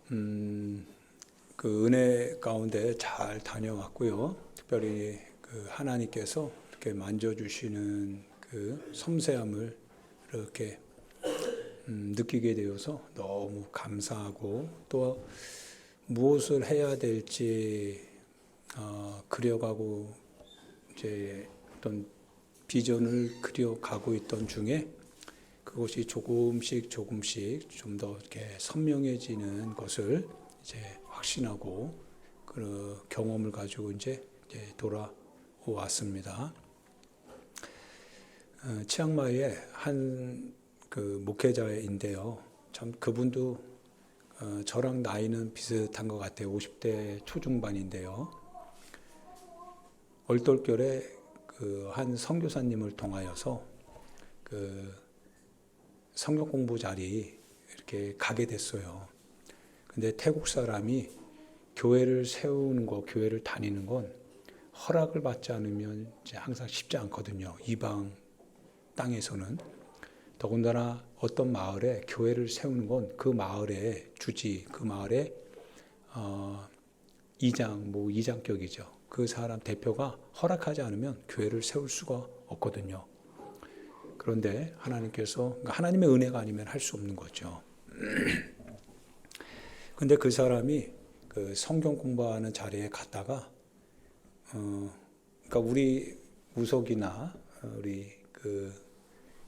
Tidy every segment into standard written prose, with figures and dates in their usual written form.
그 은혜 가운데 잘 다녀왔고요. 특별히 그 하나님께서 이렇게 만져주시는 그 섬세함을 이렇게 느끼게 되어서 너무 감사하고, 또 무엇을 해야 될지 그려가고 이제 어떤 비전을 그려가고 있던 중에 그것이 조금씩 좀 더 이렇게 선명해지는 것을 이제 확신하고 그 경험을 가지고 이제 돌아왔습니다. 치앙마이에 한 그 목회자인데요. 참 그분도 저랑 나이는 비슷한 것 같아요. 50대 초중반인데요. 얼떨결에 그 한 선교사님을 통하여서 그 성경 공부 자리 이렇게 가게 됐어요. 근데 태국 사람이 교회를 세우는 거, 교회를 다니는 건 허락을 받지 않으면 이제 항상 쉽지 않거든요. 이방 땅에서는. 더군다나 어떤 마을에 교회를 세우는 건 그 마을의 주지, 그 마을의 이장격이죠. 그 사람 대표가 허락하지 않으면 교회를 세울 수가 없거든요. 그런데 하나님께서, 하나님의 은혜가 아니면 할 수 없는 거죠. 근데 그 사람이 그 성경 공부하는 자리에 갔다가, 그러니까 우리 무속이나 우리 그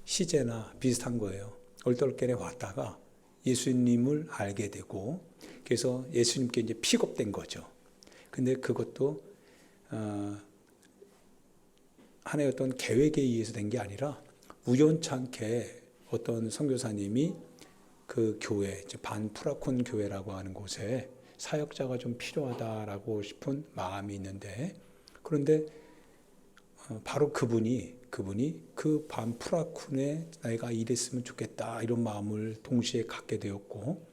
시제나 비슷한 거예요. 얼떨결에 왔다가 예수님을 알게 되고, 그래서 예수님께 이제 픽업된 거죠. 근데 그것도 하나의 어떤 계획에 의해서 된 게 아니라 우연찮게 어떤 선교사님이 그 교회, 반프라쿤 교회라고 하는 곳에 사역자가 좀 필요하다라고 싶은 마음이 있는데, 그런데 바로 그분이 그 반프라쿤에 내가 일했으면 좋겠다 이런 마음을 동시에 갖게 되었고,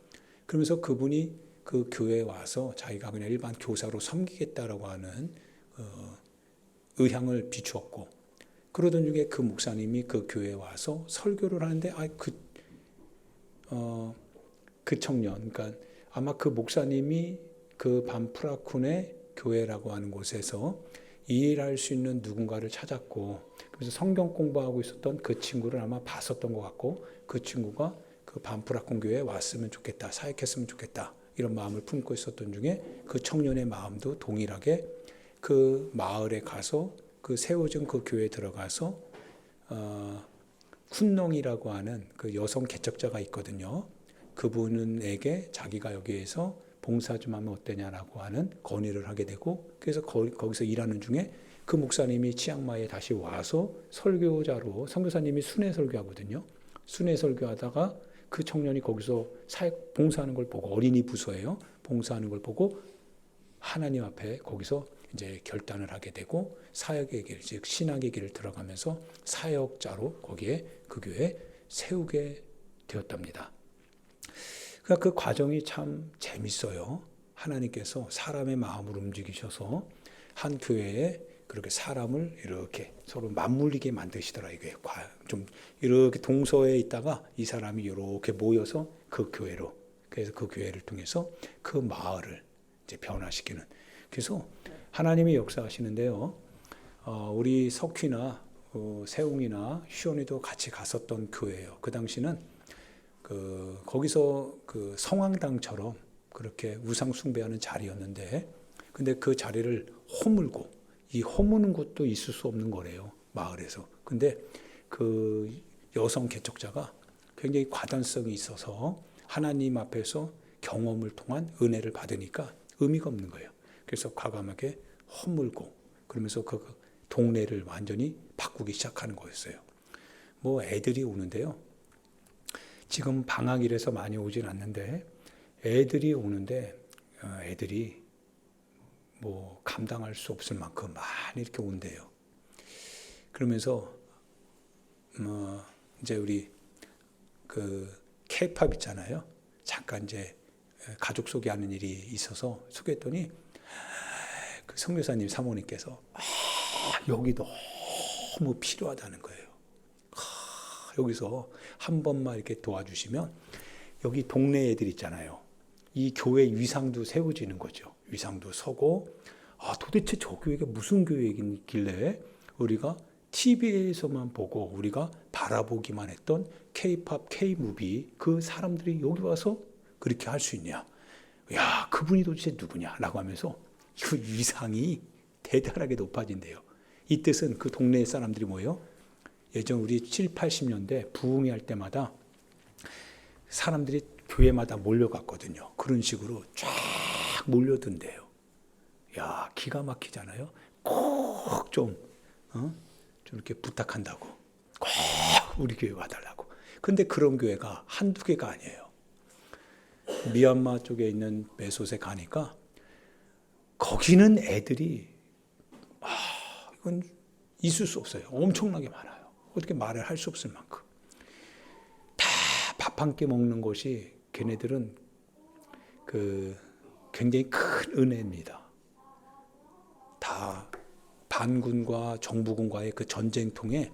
그러면서 그분이 그 교회에 와서 자기가 그냥 일반 교사로 섬기겠다라고 하는 의향을 비추었고, 그러던 중에 그 목사님이 그 교회에 와서 설교를 하는데 그 청년, 그러니까 아마 그 목사님이 그 반프라쿤의 교회라고 하는 곳에서 일할 수 있는 누군가를 찾았고, 그래서 성경 공부하고 있었던 그 친구를 아마 봤었던 것 같고, 그 친구가 그 반프라쿤 교회에 왔으면 좋겠다, 사역했으면 좋겠다 이런 마음을 품고 있었던 중에 그 청년의 마음도 동일하게 그 마을에 가서 그 세워진 그 교회에 들어가서 쿤농이라고 하는 그 여성 개척자가 있거든요. 그분에게 자기가 여기에서 봉사 좀 하면 어떠냐라고 하는 건의를 하게 되고, 그래서 거기서 일하는 중에 그 목사님이 치앙마이에 다시 와서 설교자로, 선교사님이 순회 설교하거든요. 순회 설교하다가 그 청년이 거기서 사역 봉사하는 걸 보고, 어린이 부서예요. 봉사하는 걸 보고 하나님 앞에 거기서 이제 결단을 하게 되고, 사역의 길, 즉 신학의 길을 들어가면서 사역자로 거기에 그 교회에 세우게 되었답니다. 그러니까 그 과정이 참 재밌어요. 하나님께서 사람의 마음을 움직이셔서 한 교회에 그렇게 사람을 이렇게 서로 맞물리게 만드시더라. 이게 좀 이렇게 동서에 있다가 이 사람이 이렇게 모여서 그 교회로, 그래서 그 교회를 통해서 그 마을을 이제 변화시키는. 그래서 하나님이 역사하시는데요. 우리 석휘나 세웅이나 희원이도 같이 갔었던 교회예요. 그 당시는 거기서 그 성황당처럼 그렇게 우상 숭배하는 자리였는데, 근데 그 자리를 허물고, 이 허무는 것도 있을 수 없는 거래요, 마을에서. 근데 그 여성 개척자가 굉장히 과단성이 있어서 하나님 앞에서 경험을 통한 은혜를 받으니까 의미가 없는 거예요. 그래서 과감하게 허물고, 그러면서 그 동네를 완전히 바꾸기 시작하는 거였어요. 뭐 애들이 오는데요. 지금 방학이라서 많이 오진 않는데, 애들이 오는데 애들이 뭐 감당할 수 없을 만큼 많이 이렇게 온대요. 그러면서 이제 우리 그 K-팝 있잖아요. 잠깐 이제 가족 소개하는 일이 있어서 소개했더니 그 선교사님 사모님께서 여기 너무 필요하다는 거예요. 여기서 한 번만 이렇게 도와주시면, 여기 동네 애들 있잖아요. 이 교회 위상도 세워지는 거죠. 위상도 서고, 도대체 저 교회가 무슨 교회이길래 우리가 TV에서만 보고 우리가 바라보기만 했던 K-팝, K-무비 그 사람들이 여기 와서 그렇게 할 수 있냐. 야, 그분이 도대체 누구냐라고 하면서 그 위상이 대단하게 높아진대요. 이 뜻은 그 동네 사람들이 뭐예요? 예전 우리 7, 80년대 부흥회 할 때마다 사람들이 교회마다 몰려갔거든요. 그런 식으로 쫙 몰려든대요. 야, 기가 막히잖아요. 꼭 좀 이렇게 부탁한다고. 꼭 우리 교회 와달라고. 근데 그런 교회가 한두 개가 아니에요. 미얀마 쪽에 있는 메소에 가니까 거기는 애들이 이건 있을 수 없어요. 엄청나게 많아요. 어떻게 말을 할 수 없을 만큼. 다 밥 한 끼 먹는 것이 걔네들은 굉장히 큰 은혜입니다. 다 반군과 정부군과의 그 전쟁통에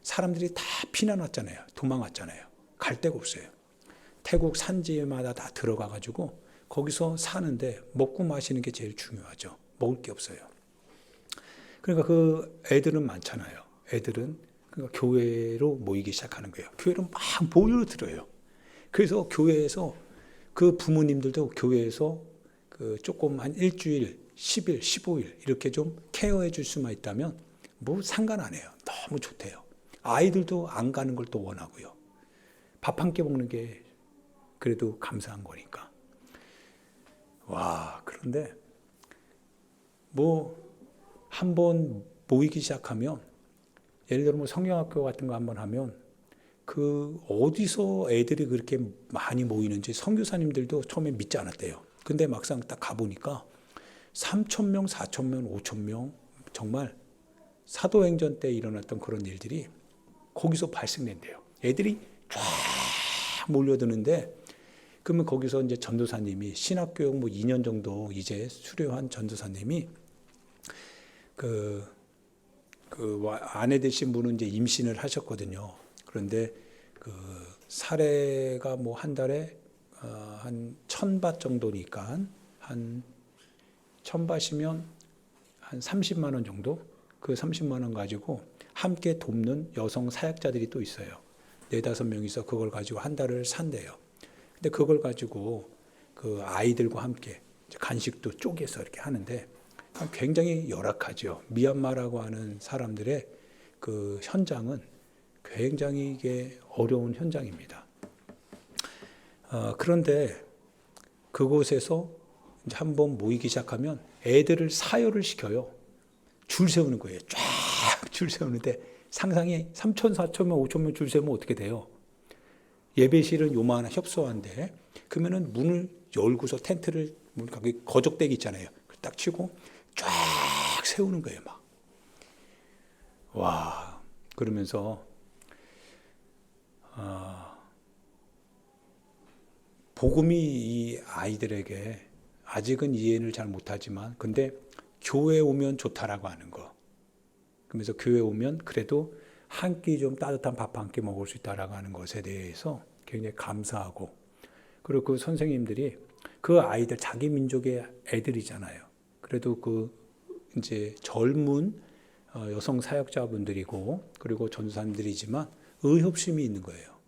사람들이 다 피난 왔잖아요. 도망 왔잖아요. 갈 데가 없어요. 태국 산지마다 다 들어가가지고 거기서 사는데 먹고 마시는 게 제일 중요하죠. 먹을 게 없어요. 그러니까 그 애들은 많잖아요. 애들은 그러니까 교회로 모이기 시작하는 거예요. 교회로 막 모여들어요. 그래서 교회에서 그 부모님들도 교회에서 그 조금 한 일주일, 10일, 15일 이렇게 좀 케어해 줄 수만 있다면 뭐 상관 안 해요. 너무 좋대요. 아이들도 안 가는 걸 또 원하고요. 밥 한 끼 먹는 게 그래도 감사한 거니까. 와, 그런데 뭐 한번 모이기 시작하면 예를 들어 뭐 성경학교 같은 거 한번 하면 그 어디서 애들이 그렇게 많이 모이는지 선교사님들도 처음에 믿지 않았대요. 근데 막상 딱 가보니까 3,000명, 4,000명, 5,000명 정말 사도행전 때 일어났던 그런 일들이 거기서 발생된대요. 애들이 쫙 몰려드는데 그러면 거기서 이제 전도사님이 신학교육 뭐 2년 정도 이제 수료한 전도사님이 아내 되신 분은 이제 임신을 하셨거든요. 그런데 그 사례가 뭐 한 달에 한 1,000밭 정도니까 한 1,000밭이면 한 30만 원 정도? 그 30만 원 가지고 함께 돕는 여성 사역자들이 또 있어요. 4-5명이서 그걸 가지고 한 달을 산대요. 근데 그걸 가지고 그 아이들과 함께 간식도 쪼개서 이렇게 하는데 굉장히 열악하죠. 미얀마라고 하는 사람들의 그 현장은 굉장히 이게 어려운 현장입니다. 그런데 그곳에서 이제 한번 모이기 시작하면 애들을 사열을 시켜요. 줄 세우는 거예요. 쫙 줄 세우는데 상상이 3,000, 4,000명, 5,000명 줄 세우면 어떻게 돼요? 예배실은 요만한 협소한데 그러면은 문을 열고서 텐트를 거적대기 있잖아요. 딱 치고 쫙 세우는 거예요, 막. 와, 그러면서 복음이 이 아이들에게 아직은 이해를 잘 못하지만 근데 교회 오면 좋다라고 하는 거. 그러면서 교회 오면 그래도 한 끼 좀 따뜻한 밥 한 끼 먹을 수 있다라고 하는 것에 대해서 굉장히 감사하고 그리고 그 선생님들이 그 아이들 자기 민족의 애들이잖아요. 그래도 그 이제 젊은 여성 사역자분들이고 그리고 전도사님들이지만 의협심이 있는 거예요.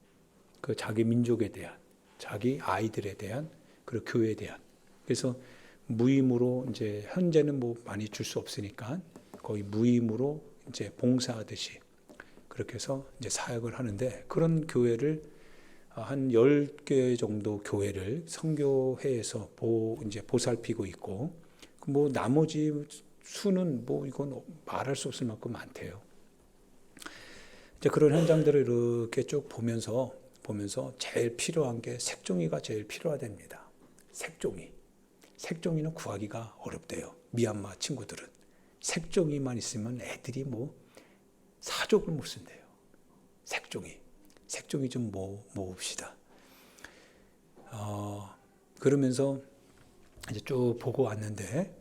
그 자기 민족에 대한 자기 아이들에 대한 그리고 교회에 대한 그래서 무임으로 이제 현재는 뭐 많이 줄 수 없으니까 거의 무임으로 이제 봉사하듯이 그렇게 해서 이제 사역을 하는데 그런 교회를 한 10개 정도 교회를 선교회에서 이제 보살피고 있고 뭐 나머지 수는 뭐 이건 말할 수 없을 만큼 많대요. 이제 그런 현장들을 이렇게 쭉 보면서 제일 필요한 게 색종이가 제일 필요하답니다. 색종이는 구하기가 어렵대요. 미얀마 친구들은. 색종이만 있으면 애들이 뭐 사족을 못 쓴대요. 색종이 좀 모읍시다. 그러면서 이제 쭉 보고 왔는데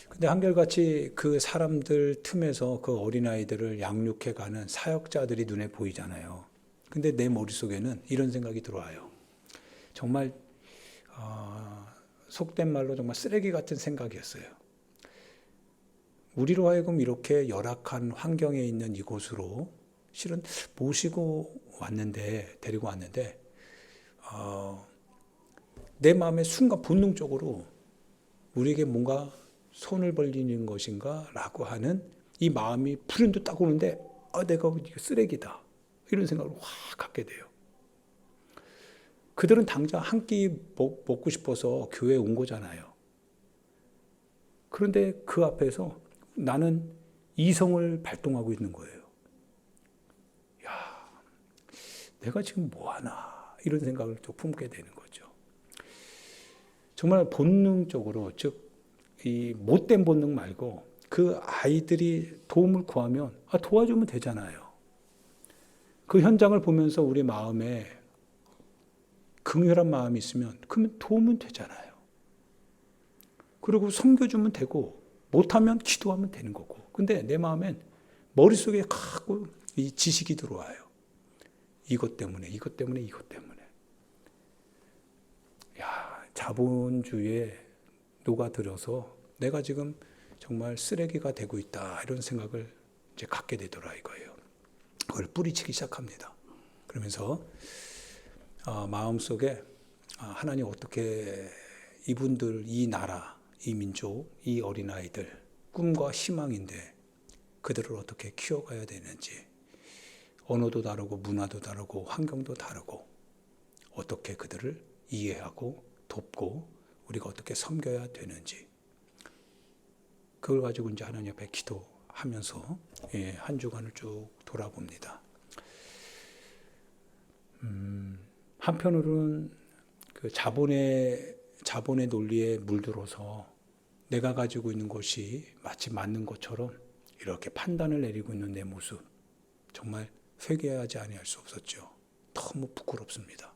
근데 한결같이 그 사람들 틈에서 그 어린아이들을 양육해가는 사역자들이 눈에 보이잖아요. 근데 내 머릿속에는 이런 생각이 들어와요. 정말 속된 말로 정말 쓰레기 같은 생각이었어요. 우리로 하여금 이렇게 열악한 환경에 있는 이곳으로 실은 모시고 왔는데, 데리고 왔는데, 내 마음에 순간 본능적으로 우리에게 뭔가 손을 벌리는 것인가 라고 하는 이 마음이 불현듯 딱 오는데, 내가 쓰레기다, 이런 생각을 확 갖게 돼요. 그들은 당장 한 끼 먹고 싶어서 교회에 온 거잖아요. 그런데 그 앞에서 나는 이성을 발동하고 있는 거예요. 야, 내가 지금 뭐 하나, 이런 생각을 좀 품게 되는 거죠. 정말 본능적으로, 즉 이 못된 본능 말고 그 아이들이 도움을 구하면 도와주면 되잖아요. 그 현장을 보면서 우리 마음에 긍휼한 마음이 있으면 그러면 도우면 되잖아요. 그리고 섬겨주면 되고, 못하면 기도하면 되는 거고. 근데 내 마음엔 머릿속에 자꾸 이 지식이 들어와요. 이것 때문에, 이것 때문에, 이것 때문에. 야, 자본주의에 녹아들어서 내가 지금 정말 쓰레기가 되고 있다, 이런 생각을 이제 갖게 되더라 이거예요. 그걸 뿌리치기 시작합니다. 그러면서 마음속에 하나님 어떻게 이분들, 이 나라, 이 민족, 이 어린아이들 꿈과 희망인데 그들을 어떻게 키워가야 되는지, 언어도 다르고 문화도 다르고 환경도 다르고 어떻게 그들을 이해하고 돕고 우리가 어떻게 섬겨야 되는지, 그걸 가지고 이제 하나님 앞에 기도하면서 한 주간을 쭉 돌아봅니다. 한편으로는 그 자본의 논리에 물들어서 내가 가지고 있는 것이 마치 맞는 것처럼 이렇게 판단을 내리고 있는 내 모습, 정말 회개하지 아니할 수 없었죠. 너무 부끄럽습니다.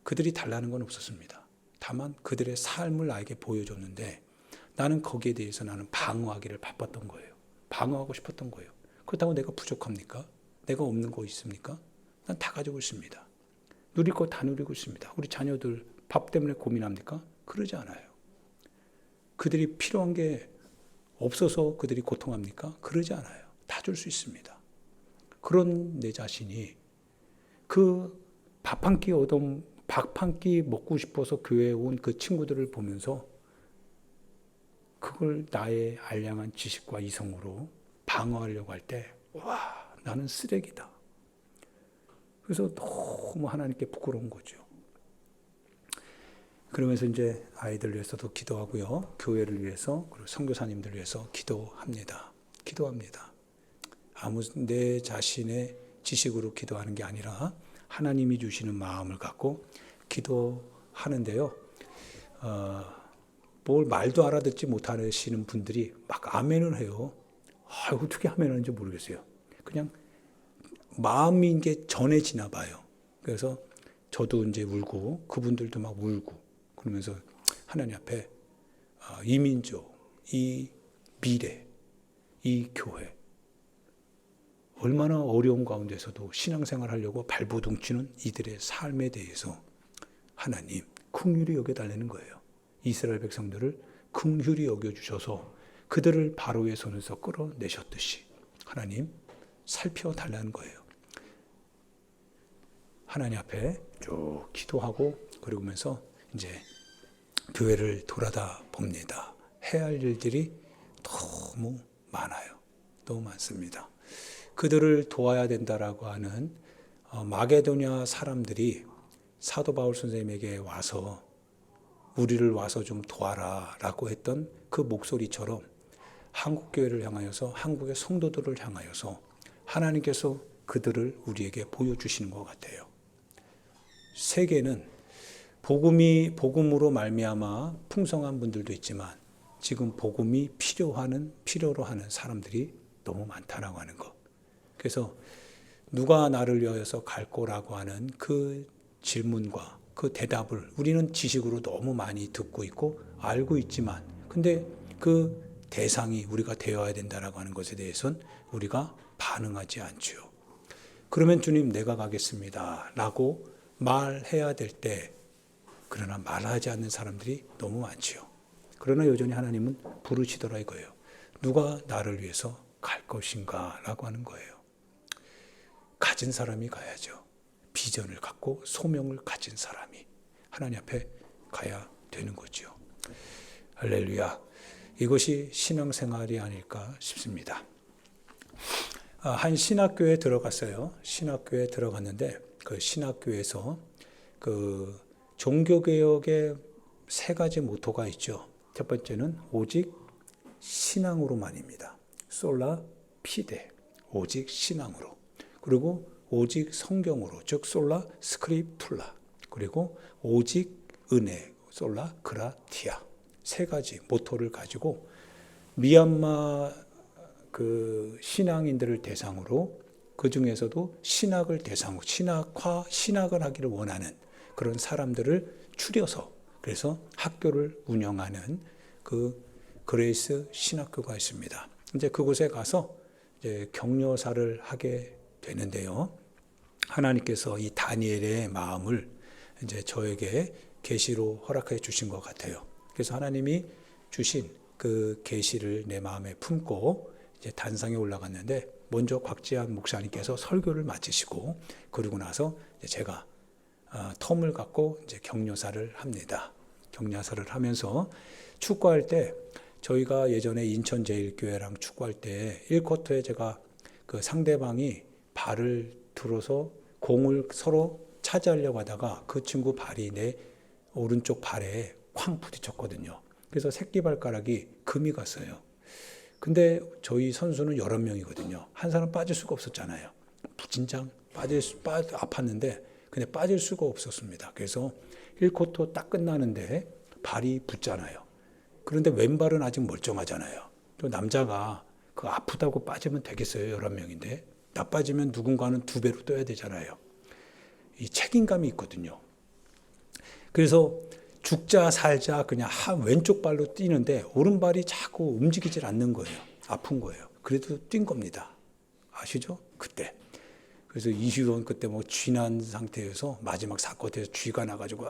그들이 달라는 건 없었습니다. 다만 그들의 삶을 나에게 보여줬는데 나는 거기에 대해서 나는 방어하기를 바빴던 거예요. 방어하고 싶었던 거예요. 그렇다고 내가 부족합니까? 내가 없는 거 있습니까? 난 다 가지고 있습니다. 누릴 거 다 누리고 있습니다. 우리 자녀들 밥 때문에 고민합니까? 그러지 않아요. 그들이 필요한 게 없어서 그들이 고통합니까? 그러지 않아요. 다 줄 수 있습니다. 그런 내 자신이 그 밥 한 끼 먹고 싶어서 교회에 온 그 친구들을 보면서 그걸 나의 알량한 지식과 이성으로 방어하려고 할 때, 와, 나는 쓰레기다. 그래서 너무 하나님께 부끄러운 거죠. 그러면서 이제 아이들을 위해서도 기도하고요. 교회를 위해서, 그리고 선교사님들을 위해서 기도합니다. 내 자신의 지식으로 기도하는 게 아니라 하나님이 주시는 마음을 갖고 기도하는데요. 뭘 말도 알아듣지 못하시는 분들이 막 아멘을 해요. 어떻게 아멘하는지 모르겠어요. 그냥 마음인 게 전해지나 봐요. 그래서 저도 이제 울고 그분들도 막 울고 그러면서 하나님 앞에 이 민족, 이 미래, 이 교회 얼마나 어려운 가운데서도 신앙생활 하려고 발버둥치는 이들의 삶에 대해서 하나님 긍휼히 여겨달라는 거예요. 이스라엘 백성들을 긍휼히 여겨주셔서 그들을 바로의 손에서 끌어내셨듯이 하나님 살펴달라는 거예요. 하나님 앞에 쭉 기도하고 그러면서 이제 교회를 돌아다 봅니다. 해야 할 일들이 너무 많아요. 너무 많습니다. 그들을 도와야 된다라고 하는 마게도냐 사람들이 사도 바울 선생님에게 와서 우리를 와서 좀 도와라 라고 했던 그 목소리처럼 한국교회를 향하여서, 한국의 성도들을 향하여서 하나님께서 그들을 우리에게 보여주시는 것 같아요. 세계는 복음으로 말미암아 풍성한 분들도 있지만 지금 복음이 필요로 하는 사람들이 너무 많다라고 하는 것. 그래서 누가 나를 위하여서 갈 거라고 하는 그 질문과 그 대답을 우리는 지식으로 너무 많이 듣고 있고 알고 있지만, 근데 그 대상이 우리가 되어야 된다라고 하는 것에 대해서는 우리가 반응하지 않지요. 그러면 주님 내가 가겠습니다 라고 말해야 될 때 그러나 말하지 않는 사람들이 너무 많지요. 그러나 여전히 하나님은 부르시더라 이거예요. 누가 나를 위해서 갈 것인가 라고 하는 거예요. 가진 사람이 가야죠. 비전을 갖고 소명을 가진 사람이 하나님 앞에 가야 되는 거죠. 할렐루야. 이것이 신앙생활이 아닐까 싶습니다. 한 신학교에 들어갔어요. 신학교에 들어갔는데 그 신학교에서 그 종교개혁의 세 가지 모토가 있죠. 첫 번째는 오직 신앙으로만입니다. 솔라 피데, 오직 신앙으로. 그리고 오직 성경으로, 즉 솔라 스크립툴라. 그리고 오직 은혜, 솔라 그라티아. 세 가지 모토를 가지고 미얀마 그 신앙인들을 대상으로, 그 중에서도 신학을 대상으로 신학을 하기를 원하는 그런 사람들을 추려서, 그래서 학교를 운영하는 그 그레이스 신학교가 있습니다. 이제 그곳에 가서 이제 격려사를 하게 되는데요. 하나님께서 이 다니엘의 마음을 이제 저에게 계시로 허락해 주신 것 같아요. 그래서 하나님이 주신 그 계시를 내 마음에 품고 이제 단상에 올라갔는데, 먼저 곽지한 목사님께서 설교를 마치시고, 그러고 나서 이제 제가 텀을 갖고 이제 격려사를 합니다. 격려사를 하면서 축구할 때, 저희가 예전에 인천제일교회랑 축구할 때 1쿼터에 제가 그 상대방이 발을 들어서 공을 서로 차지하려고 하다가 그 친구 발이 내 오른쪽 발에 쾅 부딪혔거든요. 그래서 새끼발가락이 금이 갔어요. 근데 저희 선수는 11명이거든요. 한 사람 빠질 수가 없었잖아요. 진짜 아팠는데 근데 빠질 수가 없었습니다. 그래서 1쿼터 딱 끝나는데 발이 붙잖아요. 그런데 왼발은 아직 멀쩡하잖아요. 또 남자가 그 아프다고 빠지면 되겠어요. 11명인데. 나 빠지면 누군가는 2배로 떠야 되잖아요. 이 책임감이 있거든요. 그래서 죽자 살자 그냥 왼쪽 발로 뛰는데 오른발이 자꾸 움직이질 않는 거예요. 아픈 거예요. 그래도 뛴 겁니다. 아시죠? 그때. 그래서 이시론 그때 뭐 쥐난 상태에서 마지막 4쿼터에서 쥐가 나가지고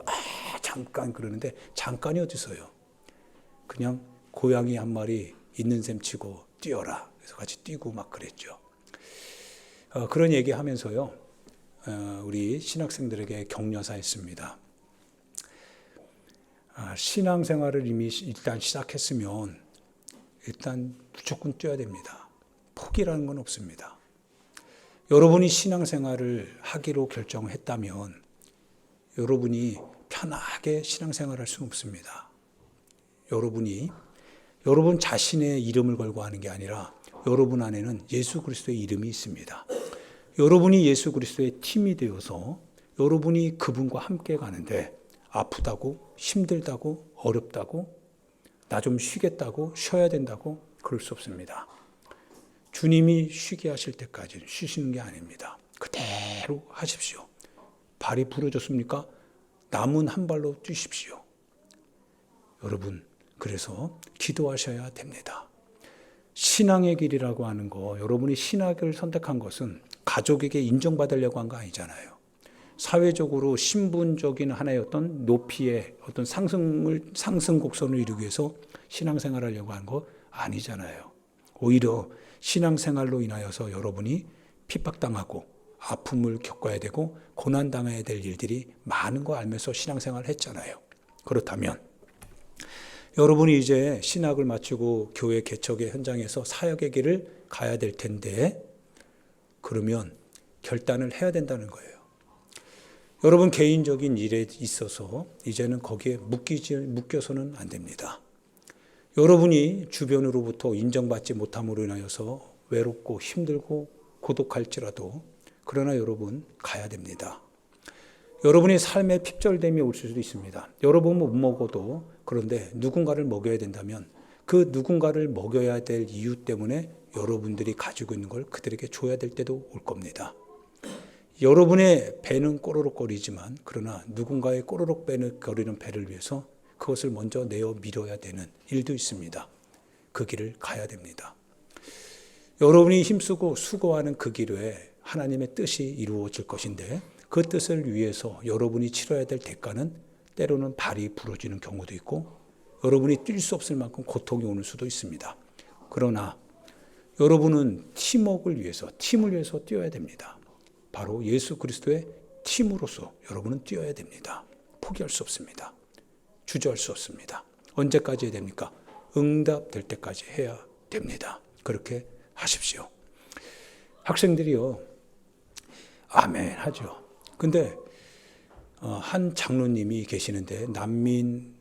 잠깐 그러는데, 잠깐이 어디서요. 그냥 고양이 한 마리 있는 셈 치고 뛰어라. 그래서 같이 뛰고 막 그랬죠. 그런 얘기 하면서요. 우리 신학생들에게 격려사 했습니다. 신앙생활을 이미 일단 시작했으면 일단 무조건 뛰어야 됩니다. 포기라는 건 없습니다. 여러분이 신앙생활을 하기로 결정했다면 여러분이 편하게 신앙생활할 수는 없습니다. 여러분 자신의 이름을 걸고 하는 게 아니라 여러분 안에는 예수 그리스도의 이름이 있습니다. 여러분이 예수 그리스도의 팀이 되어서 여러분이 그분과 함께 가는데, 아프다고 힘들다고 어렵다고 나 좀 쉬겠다고 쉬어야 된다고 그럴 수 없습니다. 주님이 쉬게 하실 때까지는 쉬시는 게 아닙니다. 그대로 하십시오. 발이 부러졌습니까? 남은 한 발로 뛰십시오. 여러분, 그래서 기도하셔야 됩니다. 신앙의 길이라고 하는 거, 여러분이 신학을 선택한 것은 가족에게 인정받으려고 한 거 아니잖아요. 사회적으로 신분적인 하나의 어떤 높이의 어떤 상승 곡선을 이루기 위해서 신앙생활을 하려고 한 거 아니잖아요. 오히려 신앙생활로 인하여서 여러분이 핍박당하고 아픔을 겪어야 되고 고난당해야 될 일들이 많은 거 알면서 신앙생활을 했잖아요. 그렇다면 여러분이 이제 신학을 마치고 교회 개척의 현장에서 사역의 길을 가야 될 텐데, 그러면 결단을 해야 된다는 거예요. 여러분 개인적인 일에 있어서 이제는 거기에 묶여서는 안 됩니다. 여러분이 주변으로부터 인정받지 못함으로 인하여서 외롭고 힘들고 고독할지라도, 그러나 여러분 가야 됩니다. 여러분의 삶의 핍절됨이 올 수도 있습니다. 여러분 못 먹어도, 그런데 누군가를 먹여야 된다면 그 누군가를 먹여야 될 이유 때문에 여러분들이 가지고 있는 걸 그들에게 줘야 될 때도 올 겁니다. 여러분의 배는 꼬르륵거리지만, 그러나 누군가의 꼬르륵거리는 배를 위해서 그것을 먼저 내어 밀어야 되는 일도 있습니다. 그 길을 가야 됩니다. 여러분이 힘쓰고 수고하는 그 길에 하나님의 뜻이 이루어질 것인데, 그 뜻을 위해서 여러분이 치러야 될 대가는 때로는 발이 부러지는 경우도 있고 여러분이 뛸 수 없을 만큼 고통이 오는 수도 있습니다. 그러나 여러분은 팀워크를 위해서, 팀을 위해서 뛰어야 됩니다. 바로 예수 그리스도의 팀으로서 여러분은 뛰어야 됩니다. 포기할 수 없습니다. 주저할 수 없습니다. 언제까지 해야 됩니까? 응답될 때까지 해야 됩니다. 그렇게 하십시오. 학생들이요, 아멘 하죠. 근데 한 장로님이 계시는데, 난민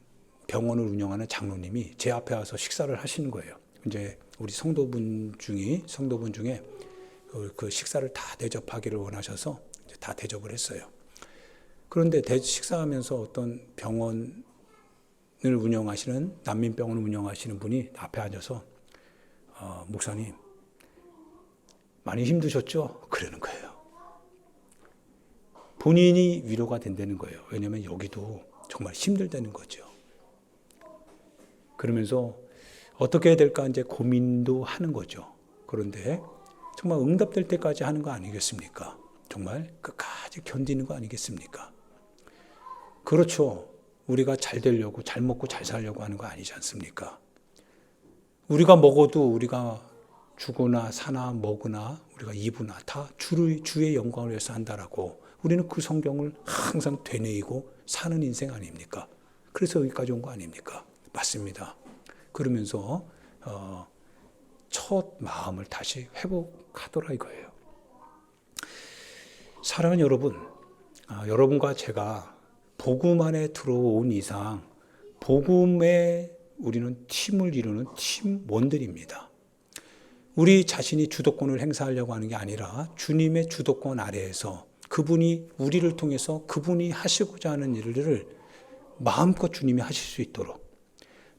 병원을 운영하는 장로님이 제 앞에 와서 식사를 하시는 거예요. 이제 우리 성도분 중에 그 식사를 다 대접하기를 원하셔서 이제 다 대접을 했어요. 그런데 식사하면서 어떤 병원을 운영하시는, 난민병원을 운영하시는 분이 앞에 앉아서 목사님 많이 힘드셨죠? 그러는 거예요. 본인이 위로가 된다는 거예요. 왜냐하면 여기도 정말 힘들다는 거죠. 그러면서 어떻게 해야 될까 이제 고민도 하는 거죠. 그런데 정말 응답될 때까지 하는 거 아니겠습니까? 정말 끝까지 견디는 거 아니겠습니까? 그렇죠. 우리가 잘 되려고, 잘 먹고 잘 살려고 하는 거 아니지 않습니까? 우리가 먹어도, 우리가 주거나 사나 먹으나 우리가 입으나 다 주의 영광을 위해서 한다라고 우리는 그 성경을 항상 되뇌이고 사는 인생 아닙니까? 그래서 여기까지 온 거 아닙니까? 맞습니다. 그러면서 첫 마음을 다시 회복하더라 이거예요. 사랑하는 여러분, 여러분과 제가 복음 안에 들어온 이상 복음에 우리는 팀을 이루는 팀원들입니다. 우리 자신이 주도권을 행사하려고 하는 게 아니라 주님의 주도권 아래에서 그분이 우리를 통해서 그분이 하시고자 하는 일을 마음껏 주님이 하실 수 있도록,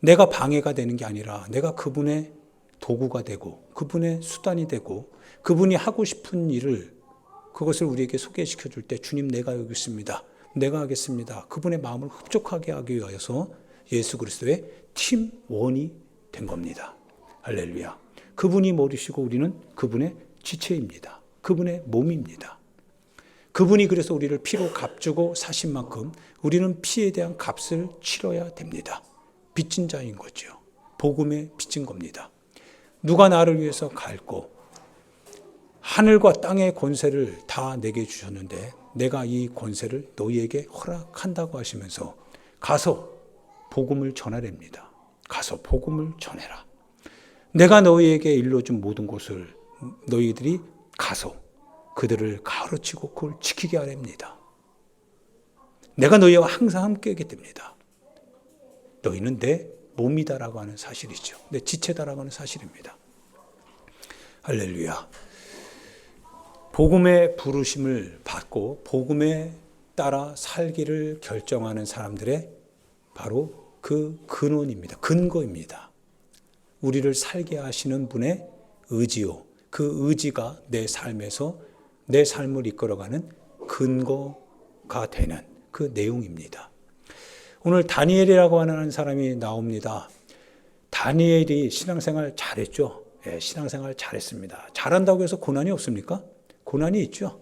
내가 방해가 되는 게 아니라 내가 그분의 도구가 되고 그분의 수단이 되고 그분이 하고 싶은 일을, 그것을 우리에게 소개시켜 줄 때 주님 내가 여기 있습니다, 내가 하겠습니다, 그분의 마음을 흡족하게 하기 위해서 예수 그리스도의 팀원이 된 겁니다. 할렐루야. 그분이 머리시고 우리는 그분의 지체입니다. 그분의 몸입니다. 그분이 그래서 우리를 피로 값주고 사신 만큼 우리는 피에 대한 값을 치러야 됩니다. 빚진 자인 거죠. 복음에 빚진 겁니다. 누가 나를 위해서 갈고 하늘과 땅의 권세를 다 내게 주셨는데 내가 이 권세를 너희에게 허락한다고 하시면서 가서 복음을 전하랍니다. 가서 복음을 전해라. 내가 너희에게 일러준 모든 것을 너희들이 가서 그들을 가르치고 그걸 지키게 하랍니다. 내가 너희와 항상 함께하게 됩니다. 너희는 내 몸이다라고 하는 사실이죠. 내 지체다라고 하는 사실입니다. 할렐루야. 복음의 부르심을 받고 복음에 따라 살기를 결정하는 사람들의 바로 그 근원입니다. 근거입니다. 우리를 살게 하시는 분의 의지요. 그 의지가 내 삶에서 내 삶을 이끌어가는 근거가 되는 그 내용입니다. 오늘 다니엘이라고 하는 사람이 나옵니다. 다니엘이 신앙생활 잘했죠. 예, 신앙생활 잘했습니다. 잘한다고 해서 고난이 없습니까? 고난이 있죠.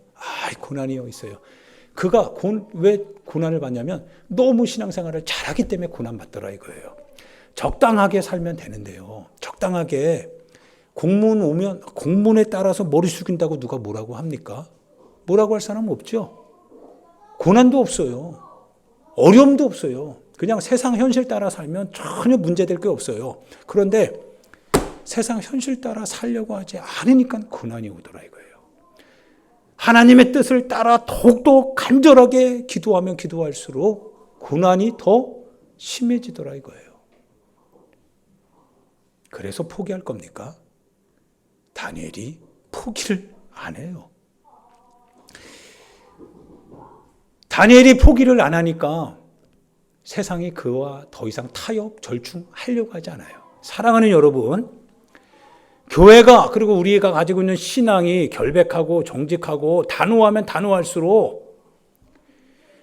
고난이 있어요. 그가 왜 고난을 받냐면 너무 신앙생활을 잘하기 때문에 고난 받더라 이거예요. 적당하게 살면 되는데요. 적당하게 공문 오면 공문에 따라서 머리 숙인다고 누가 뭐라고 합니까? 뭐라고 할 사람은 없죠. 고난도 없어요. 어려움도 없어요. 그냥 세상 현실 따라 살면 전혀 문제될 게 없어요. 그런데 세상 현실 따라 살려고 하지 않으니까 고난이 오더라 이거예요. 하나님의 뜻을 따라 더욱더 간절하게 기도하면 기도할수록 고난이 더 심해지더라 이거예요. 그래서 포기할 겁니까? 다니엘이 포기를 안 해요. 다니엘이 포기를 안 하니까 세상이 그와 더 이상 타협, 절충하려고 하지 않아요. 사랑하는 여러분, 교회가 그리고 우리가 가지고 있는 신앙이 결백하고 정직하고 단호하면 단호할수록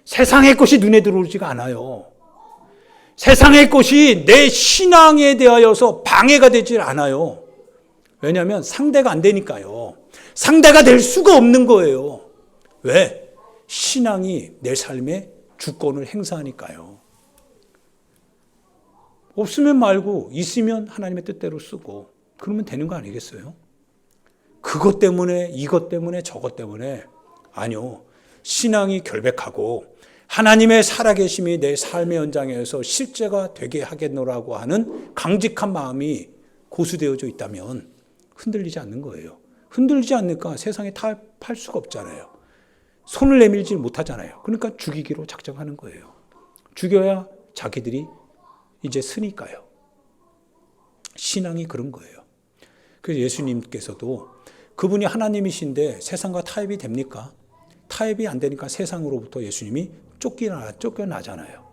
세상의 것이 눈에 들어오지가 않아요. 세상의 것이 내 신앙에 대하여서 방해가 되질 않아요. 왜냐하면 상대가 안 되니까요. 상대가 될 수가 없는 거예요. 왜? 신앙이 내 삶에 주권을 행사하니까요. 없으면 말고 있으면 하나님의 뜻대로 쓰고 그러면 되는 거 아니겠어요? 그것 때문에 이것 때문에 저것 때문에 아니요. 신앙이 결백하고 하나님의 살아계심이 내 삶의 현장에서 실제가 되게 하겠노라고 하는 강직한 마음이 고수되어져 있다면 흔들리지 않는 거예요. 흔들리지 않으니까 세상에 타협할 수가 없잖아요. 손을 내밀지 못하잖아요. 그러니까 죽이기로 작정하는 거예요. 죽여야 자기들이 이제 쓰니까요. 신앙이 그런 거예요. 그래서 예수님께서도 그분이 하나님이신데 세상과 타협이 됩니까? 타협이 안 되니까 세상으로부터 예수님이 쫓겨나잖아요.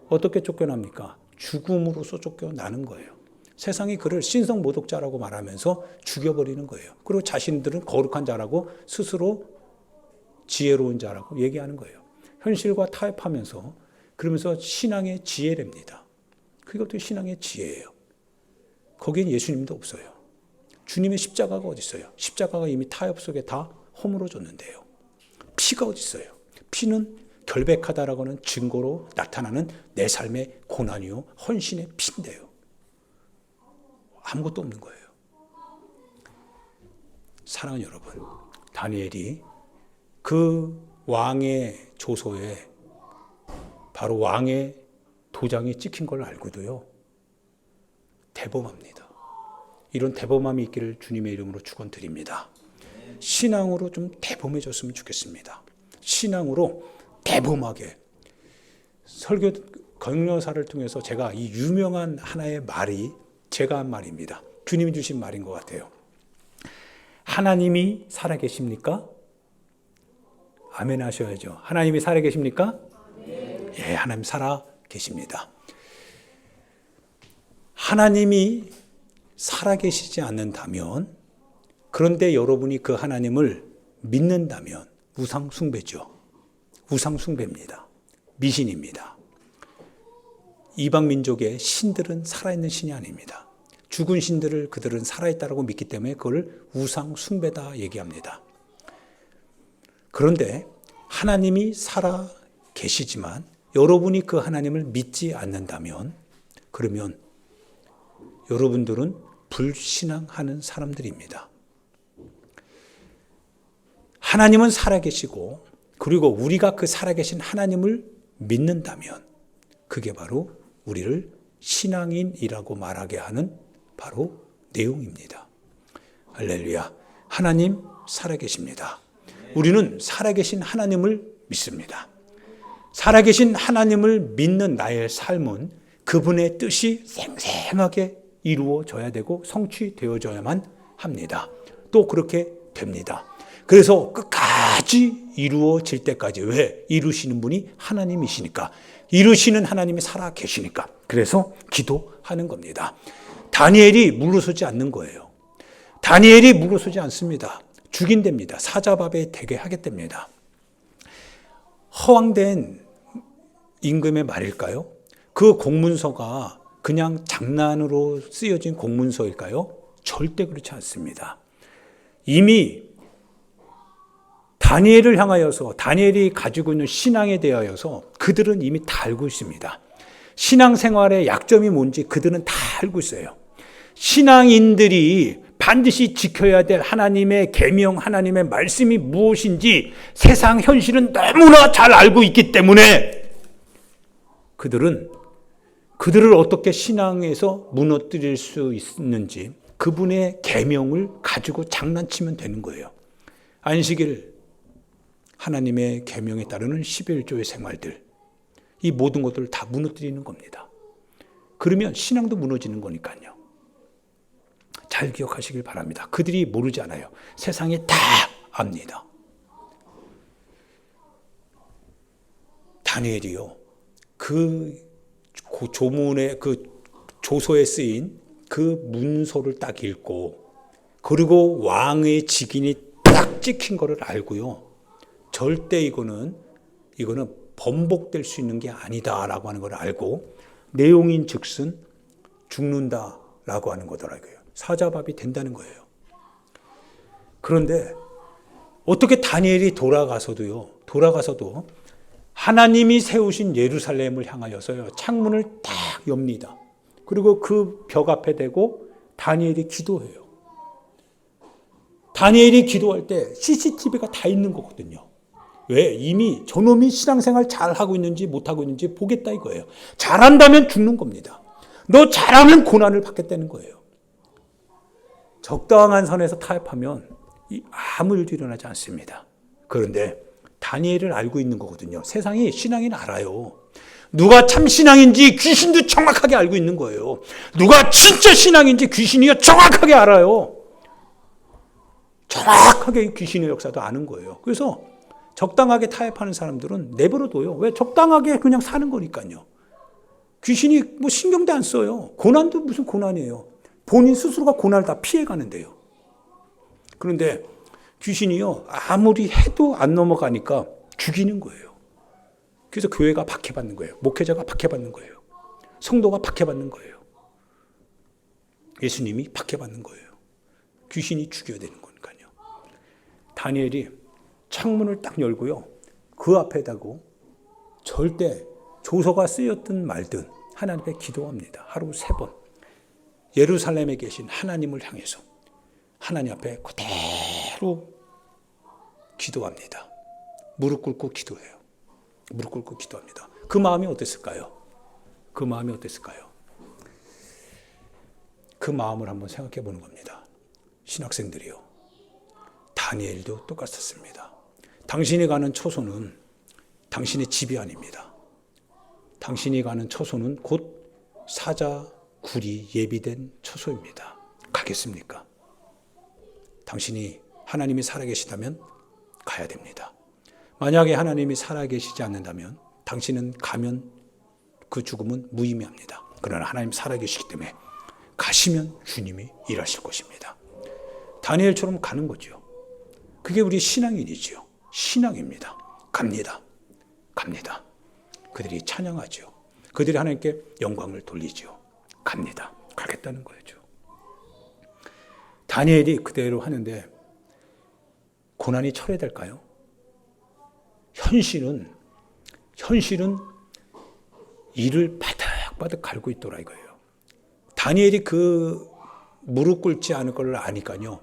어떻게 쫓겨납니까? 죽음으로써 쫓겨나는 거예요. 세상이 그를 신성모독자라고 말하면서 죽여버리는 거예요. 그리고 자신들은 거룩한 자라고 스스로 지혜로운 자라고 얘기하는 거예요. 현실과 타협하면서 그러면서 신앙의 지혜랍니다. 그것도 신앙의 지혜예요. 거기엔 예수님도 없어요. 주님의 십자가가 어디 있어요? 십자가가 이미 타협 속에 다 허물어졌는데요. 피가 어디 있어요? 피는 결백하다라고 하는 증거로 나타나는 내 삶의 고난이요 헌신의 피인데요. 아무것도 없는 거예요. 사랑하는 여러분, 다니엘이 그 왕의 조서에 바로 왕의 도장이 찍힌 걸 알고도요, 대범합니다. 이런 대범함이 있기를 주님의 이름으로 축원드립니다. 신앙으로 좀 대범해졌으면 좋겠습니다. 신앙으로 대범하게. 설교 강요사를 통해서 제가 이 유명한 하나의 말이 제가 한 말입니다. 주님이 주신 말인 것 같아요. 하나님이 살아계십니까? 아멘 하셔야죠. 하나님이 살아계십니까? 예, 하나님 살아계십니다. 하나님이 살아계시지 않는다면, 그런데 여러분이 그 하나님을 믿는다면 우상숭배죠. 우상숭배입니다. 미신입니다. 이방 민족의 신들은 살아있는 신이 아닙니다. 죽은 신들을 그들은 살아있다고 믿기 때문에 그걸 우상숭배다 얘기합니다. 그런데 하나님이 살아계시지만 여러분이 그 하나님을 믿지 않는다면, 그러면 여러분들은 불신앙하는 사람들입니다. 하나님은 살아계시고, 그리고 우리가 그 살아계신 하나님을 믿는다면 그게 바로 우리를 신앙인이라고 말하게 하는 바로 내용입니다. 할렐루야. 하나님 살아계십니다. 우리는 살아계신 하나님을 믿습니다. 살아계신 하나님을 믿는 나의 삶은 그분의 뜻이 생생하게 이루어져야 되고 성취되어져야만 합니다. 또 그렇게 됩니다. 그래서 끝까지 이루어질 때까지. 왜? 이루시는 분이 하나님이시니까. 이루시는 하나님이 살아계시니까. 그래서 기도하는 겁니다. 다니엘이 물러서지 않는 거예요. 다니엘이 물러서지 않습니다. 죽인답니다. 사자밥에 되게 하겠답니다. 허황된 임금의 말일까요? 그 공문서가 그냥 장난으로 쓰여진 공문서일까요? 절대 그렇지 않습니다. 이미 다니엘을 향하여서, 다니엘이 가지고 있는 신앙에 대하여서 그들은 이미 다 알고 있습니다. 신앙생활의 약점이 뭔지 그들은 다 알고 있어요. 신앙인들이 반드시 지켜야 될 하나님의 계명, 하나님의 말씀이 무엇인지 세상 현실은 너무나 잘 알고 있기 때문에 그들을 어떻게 신앙에서 무너뜨릴 수 있는지 그분의 계명을 가지고 장난치면 되는 거예요. 안식일, 하나님의 계명에 따르는 11조의 생활들, 이 모든 것들을 다 무너뜨리는 겁니다. 그러면 신앙도 무너지는 거니까요. 잘 기억하시길 바랍니다. 그들이 모르지 않아요. 세상이 다 압니다. 다니엘이요, 그 조문에, 그 조서에 쓰인 그 문서를 딱 읽고, 그리고 왕의 직인이 딱 찍힌 거를 알고요, 절대 이거는 번복될 수 있는 게 아니다라고 하는 걸 알고 내용인 즉슨 죽는다라고 하는 거더라고요. 사자밥이 된다는 거예요. 그런데 어떻게 다니엘이 돌아가서도 하나님이 세우신 예루살렘을 향하여서요, 창문을 딱 엽니다. 그리고 그 벽 앞에 대고 다니엘이 기도해요. 다니엘이 기도할 때 CCTV가 다 있는 거거든요. 왜? 이미 저놈이 신앙생활 잘하고 있는지 못하고 있는지 보겠다 이거예요. 잘한다면 죽는 겁니다. 너 잘하면 고난을 받겠다는 거예요. 적당한 선에서 타협하면 아무 일도 일어나지 않습니다. 그런데 다니엘을 알고 있는 거거든요. 세상이 신앙인을 알아요. 누가 참 신앙인지 귀신도 정확하게 알고 있는 거예요. 누가 진짜 신앙인지 귀신이요 정확하게 알아요. 정확하게 귀신의 역사도 아는 거예요. 그래서 적당하게 타협하는 사람들은 내버려둬요. 왜? 적당하게 그냥 사는 거니까요. 귀신이 뭐 신경도 안 써요. 고난도 무슨 고난이에요. 본인 스스로가 고난을 다 피해가는데요. 그런데 귀신이요 아무리 해도 안 넘어가니까 죽이는 거예요. 그래서 교회가 박해받는 거예요. 목회자가 박해받는 거예요. 성도가 박해받는 거예요. 예수님이 박해받는 거예요. 귀신이 죽여야 되는 거니까요. 다니엘이 창문을 딱 열고요. 그 앞에 다고 절대 조서가 쓰였든 말든 하나님 앞에 기도합니다. 하루 3번. 예루살렘에 계신 하나님을 향해서 하나님 앞에 그대로 기도합니다. 무릎 꿇고 기도해요. 무릎 꿇고 기도합니다. 그 마음이 어땠을까요? 그 마음이 어땠을까요? 그 마음을 한번 생각해 보는 겁니다. 신학생들이요. 다니엘도 똑같았습니다. 당신이 가는 처소는 당신의 집이 아닙니다. 당신이 가는 처소는 곧 사자, 굴이 예비된 처소입니다. 가겠습니까? 당신이 하나님이 살아계시다면 가야 됩니다. 만약에 하나님이 살아계시지 않는다면 당신은 가면 그 죽음은 무의미합니다. 그러나 하나님 살아계시기 때문에 가시면 주님이 일하실 것입니다. 다니엘처럼 가는 거죠. 그게 우리 신앙인이지요. 신앙입니다. 갑니다. 갑니다. 그들이 찬양하죠. 그들이 하나님께 영광을 돌리죠. 갑니다. 가겠다는 거죠. 다니엘이 그대로 하는데 고난이 철회될까요? 현실은 이를 바득바득 갈고 있더라 이거예요. 다니엘이 그 무릎 꿇지 않을 걸 아니까요.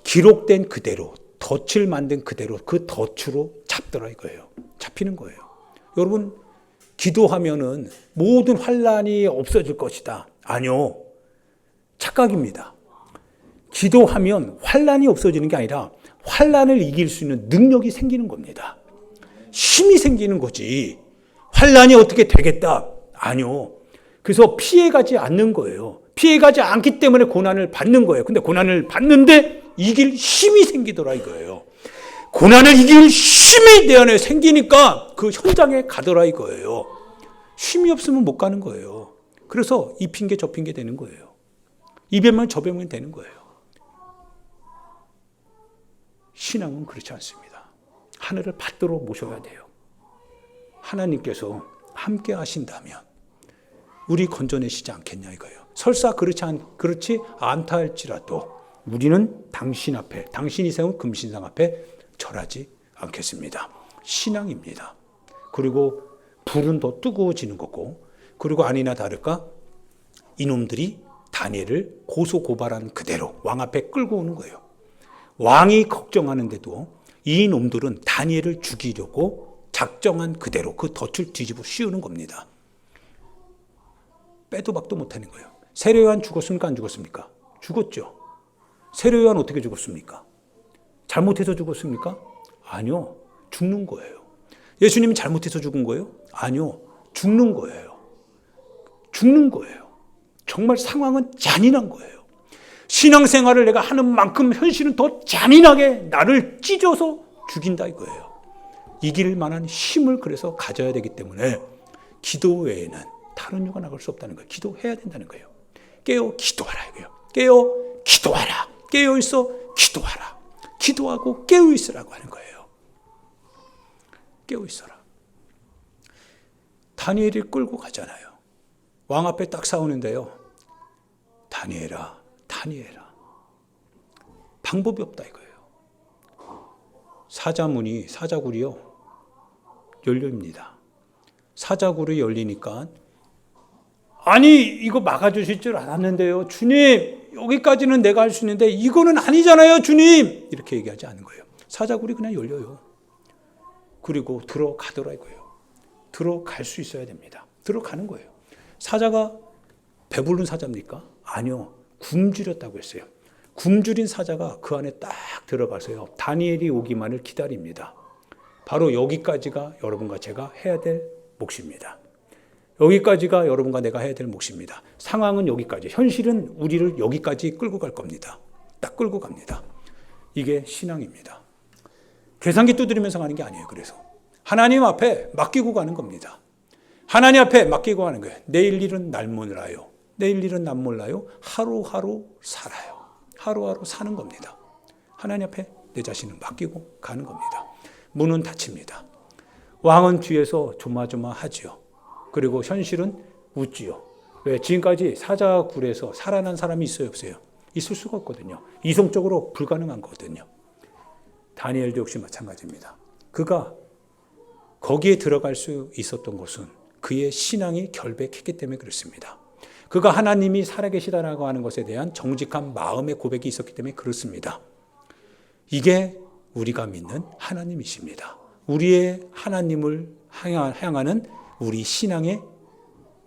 기록된 그대로 덫을 만든 그대로 그 덫으로 잡더라 이거예요. 잡히는 거예요. 여러분 기도하면은 모든 환난이 없어질 것이다. 아니요. 착각입니다. 기도하면 환난이 없어지는 게 아니라 환난을 이길 수 있는 능력이 생기는 겁니다. 힘이 생기는 거지. 환난이 어떻게 되겠다? 아니요. 그래서 피해가지 않는 거예요. 피해가지 않기 때문에 고난을 받는 거예요. 근데 고난을 받는데 이길 힘이 생기더라 이거예요. 고난을 이길 힘이 내 안에 생기니까 그 현장에 가더라 이거예요. 힘이 없으면 못 가는 거예요. 그래서 이 핑계 저 핑계 되는 거예요. 이 변명 저 변명 되는 거예요. 신앙은 그렇지 않습니다. 하늘을 받들어 모셔야 돼요. 하나님께서 함께 하신다면 우리 건져내시지 않겠냐 이거예요. 설사 그렇지 않다 할지라도 우리는 당신 앞에, 당신이 세운 금신상 앞에 절하지 않겠습니다. 신앙입니다. 그리고 불은 더 뜨거워지는 거고, 그리고 아니나 다를까 이놈들이 다니엘을 고소고발한 그대로 왕 앞에 끌고 오는 거예요. 왕이 걱정하는데도 이 놈들은 다니엘을 죽이려고 작정한 그대로 그 덫을 뒤집어 씌우는 겁니다. 빼도 박도 못하는 거예요. 세례요한 죽었습니까? 안 죽었습니까? 죽었죠. 세례요한 어떻게 죽었습니까? 잘못해서 죽었습니까? 아니요. 죽는 거예요. 예수님이 잘못해서 죽은 거예요? 아니요. 죽는 거예요. 죽는 거예요. 정말 상황은 잔인한 거예요. 신앙생활을 내가 하는 만큼 현실은 더 잔인하게 나를 찢어서 죽인다 이거예요. 이길 만한 힘을 그래서 가져야 되기 때문에 기도 외에는 다른 이유가 나갈 수 없다는 거예요. 기도해야 된다는 거예요. 깨어 기도하라 이거예요. 깨어 기도하라. 깨어 있어 기도하라. 기도하고 깨어 있으라고 하는 거예요. 깨어 있어라. 다니엘이 끌고 가잖아요. 왕 앞에 딱 싸우는데요. 다니엘아, 다니엘아. 방법이 없다 이거예요. 사자굴이요. 열립니다. 사자굴이 열리니까 아니 이거 막아주실 줄 알았는데요. 주님 여기까지는 내가 할 수 있는데 이거는 아니잖아요 주님. 이렇게 얘기하지 않는 거예요. 사자굴이 그냥 열려요. 그리고 들어가더라고요. 들어갈 수 있어야 됩니다. 들어가는 거예요. 사자가 배부른 사자입니까? 아니요. 굶주렸다고 했어요. 굶주린 사자가 그 안에 딱 들어가서요. 다니엘이 오기만을 기다립니다. 바로 여기까지가 여러분과 제가 해야 될 몫입니다. 여기까지가 여러분과 내가 해야 될 몫입니다. 상황은 여기까지, 현실은 우리를 여기까지 끌고 갈 겁니다. 딱 끌고 갑니다. 이게 신앙입니다. 계산기 두드리면서 가는 게 아니에요. 그래서 하나님 앞에 맡기고 가는 겁니다. 하나님 앞에 맡기고 가는 거예요. 내일 일은 날 몰라요. 내일 일은 난 몰라요. 하루하루 살아요. 하루하루 사는 겁니다. 하나님 앞에 내 자신을 맡기고 가는 겁니다. 문은 닫힙니다. 왕은 뒤에서 조마조마하지요. 그리고 현실은 웃지요. 왜? 지금까지 사자굴에서 살아난 사람이 있어요, 없어요? 있을 수가 없거든요. 이성적으로 불가능한 거거든요. 다니엘도 역시 마찬가지입니다. 그가 거기에 들어갈 수 있었던 것은 그의 신앙이 결백했기 때문에 그렇습니다. 그가 하나님이 살아계시다라고 하는 것에 대한 정직한 마음의 고백이 있었기 때문에 그렇습니다. 이게 우리가 믿는 하나님이십니다. 우리의 하나님을 향하는 우리 신앙의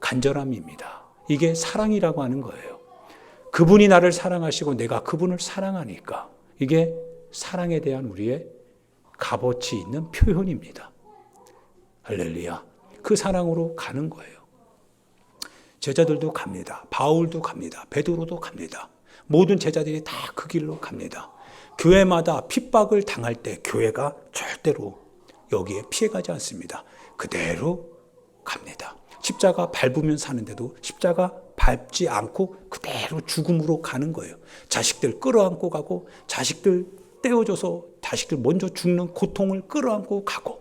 간절함입니다. 이게 사랑이라고 하는 거예요. 그분이 나를 사랑하시고 내가 그분을 사랑하니까 이게 사랑에 대한 우리의 값어치 있는 표현입니다. 할렐루야. 그 사랑으로 가는 거예요. 제자들도 갑니다. 바울도 갑니다. 베드로도 갑니다. 모든 제자들이 다 그 길로 갑니다. 교회마다 핍박을 당할 때 교회가 절대로 여기에 피해가지 않습니다. 그대로 갑니다. 십자가 밟으면 사는데도 십자가 밟지 않고 그대로 죽음으로 가는 거예요. 자식들 끌어안고 가고 자식들 떼어줘서 자식들 먼저 죽는 고통을 끌어안고 가고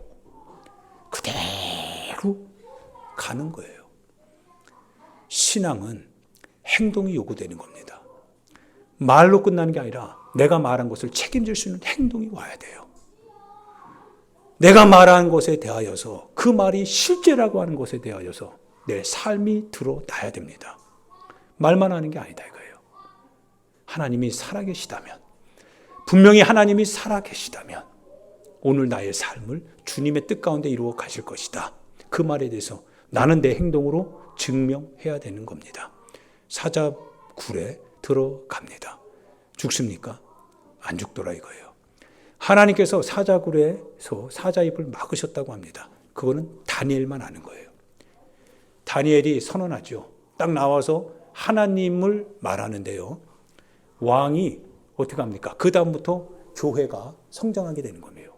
그대로 가는 거예요. 신앙은 행동이 요구되는 겁니다. 말로 끝나는 게 아니라 내가 말한 것을 책임질 수 있는 행동이 와야 돼요. 내가 말한 것에 대하여서 그 말이 실제라고 하는 것에 대하여서 내 삶이 드러나야 됩니다. 말만 하는 게 아니다 이거예요. 하나님이 살아계시다면, 분명히 하나님이 살아계시다면 오늘 나의 삶을 주님의 뜻 가운데 이루어 가실 것이다. 그 말에 대해서 나는 내 행동으로 증명해야 되는 겁니다. 사자굴에 들어갑니다. 죽습니까? 안 죽더라 이거예요. 하나님께서 사자굴에서 사자 입을 막으셨다고 합니다. 그거는 다니엘만 아는 거예요. 다니엘이 선언하죠. 딱 나와서 하나님을 말하는데요. 왕이 어떻게 합니까? 그 다음부터 교회가 성장하게 되는 거예요.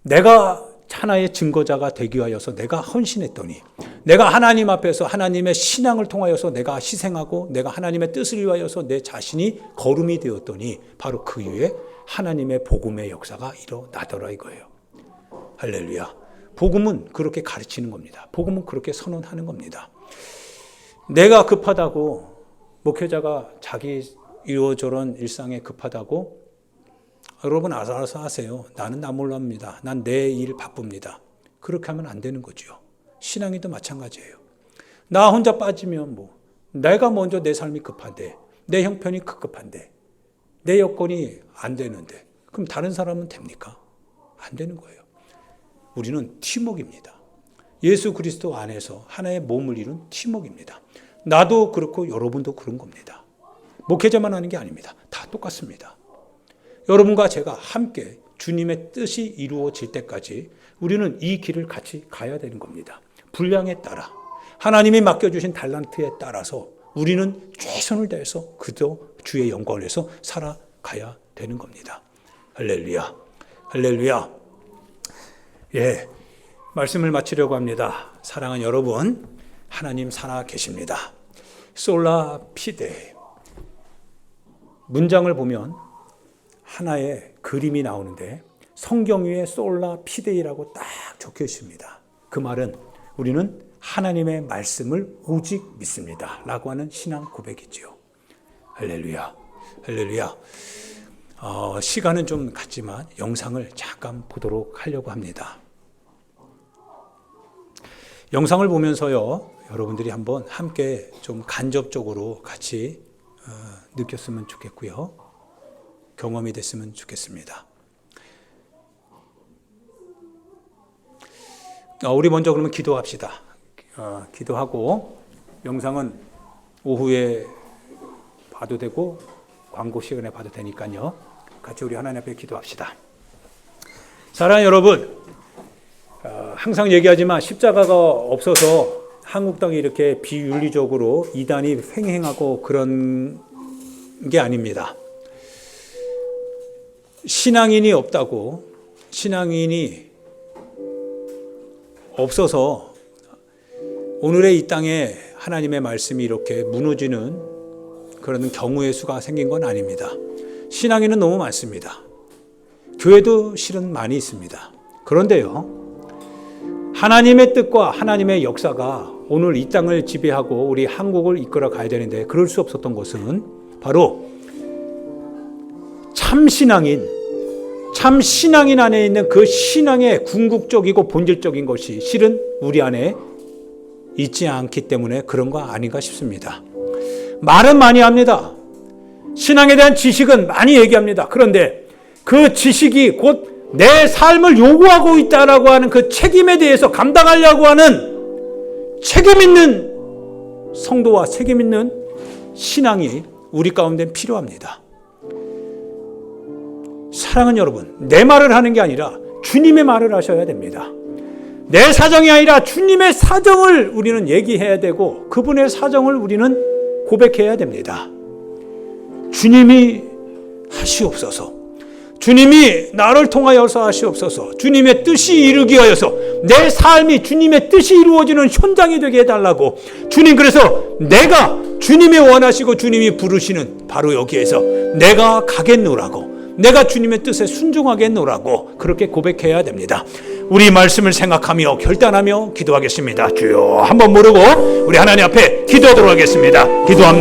내가 하나의 증거자가 되기 위하여서 내가 헌신했더니, 내가 하나님 앞에서 하나님의 신앙을 통하여서 내가 희생하고 내가 하나님의 뜻을 위하여서 내 자신이 거름이 되었더니 바로 그 이후에 하나님의 복음의 역사가 일어나더라 이거예요. 할렐루야. 복음은 그렇게 가르치는 겁니다. 복음은 그렇게 선언하는 겁니다. 내가 급하다고, 목회자가 자기 이러저런 일상에 급하다고, 여러분 알아서 하세요. 나는 나 몰랍니다. 난 내 일 바쁩니다. 그렇게 하면 안 되는 거죠. 신앙이도 마찬가지예요. 나 혼자 빠지면 내가 먼저 내 삶이 급한데, 내 형편이 급급한데, 내 여건이 안 되는데 그럼 다른 사람은 됩니까? 안 되는 거예요. 우리는 팀워크입니다. 예수 그리스도 안에서 하나의 몸을 이룬 팀워크입니다. 나도 그렇고 여러분도 그런 겁니다. 목회자만 하는 게 아닙니다. 다 똑같습니다. 여러분과 제가 함께 주님의 뜻이 이루어질 때까지 우리는 이 길을 같이 가야 되는 겁니다. 분량에 따라, 하나님이 맡겨주신 달란트에 따라서 우리는 최선을 다해서 그도 주의 영광을 위해서 살아가야 되는 겁니다. 할렐루야. 할렐루야. 예, 말씀을 마치려고 합니다. 사랑하는 여러분, 하나님 살아 계십니다. 솔라 피데. 문장을 보면 하나의 그림이 나오는데 성경 위에 솔라 피데이라고 딱 적혀 있습니다. 그 말은 우리는 하나님의 말씀을 오직 믿습니다 라고 하는 신앙 고백이지요. 할렐루야. 할렐루야. 시간은 좀 갔지만 영상을 잠깐 보도록 하려고 합니다. 영상을 보면서요, 여러분들이 한번 함께 좀 간접적으로 같이 느꼈으면 좋겠고요. 경험이 됐으면 좋겠습니다. 우리 먼저 그러면 기도합시다. 기도하고 영상은 오후에 봐도 되고 광고 시간에 봐도 되니까요. 같이 우리 하나님 앞에 기도합시다. 사랑하는 여러분, 항상 얘기하지만 십자가가 없어서 한국 땅이 이렇게 비윤리적으로 이단이 횡행하고 그런 게 아닙니다. 신앙인이 없다고, 신앙인이 없어서 오늘의 이 땅에 하나님의 말씀이 이렇게 무너지는 그런 경우의 수가 생긴 건 아닙니다. 신앙인은 너무 많습니다. 교회도 실은 많이 있습니다. 그런데요, 하나님의 뜻과 하나님의 역사가 오늘 이 땅을 지배하고 우리 한국을 이끌어 가야 되는데 그럴 수 없었던 것은 바로 참 신앙인 안에 있는 그 신앙의 궁극적이고 본질적인 것이 실은 우리 안에 있지 않기 때문에 그런 거 아닌가 싶습니다. 말은 많이 합니다. 신앙에 대한 지식은 많이 얘기합니다. 그런데 그 지식이 곧 내 삶을 요구하고 있다라고 하는 그 책임에 대해서 감당하려고 하는 책임 있는 성도와 책임 있는 신앙이 우리 가운데 필요합니다. 사랑하는 여러분, 내 말을 하는 게 아니라 주님의 말을 하셔야 됩니다. 내 사정이 아니라 주님의 사정을 우리는 얘기해야 되고 그분의 사정을 우리는 고백해야 됩니다. 주님이 하시옵소서. 주님이 나를 통하여서 하시옵소서. 주님의 뜻이 이루기 위하여서 내 삶이 주님의 뜻이 이루어지는 현장이 되게 해달라고. 주님, 그래서 내가 주님이 원하시고 주님이 부르시는 바로 여기에서 내가 가겠노라고, 내가 주님의 뜻에 순종하겠노라고 그렇게 고백해야 됩니다. 우리 말씀을 생각하며 결단하며 기도하겠습니다. 주여, 한번 모르고 우리 하나님 앞에 기도하도록 하겠습니다. 기도합니다.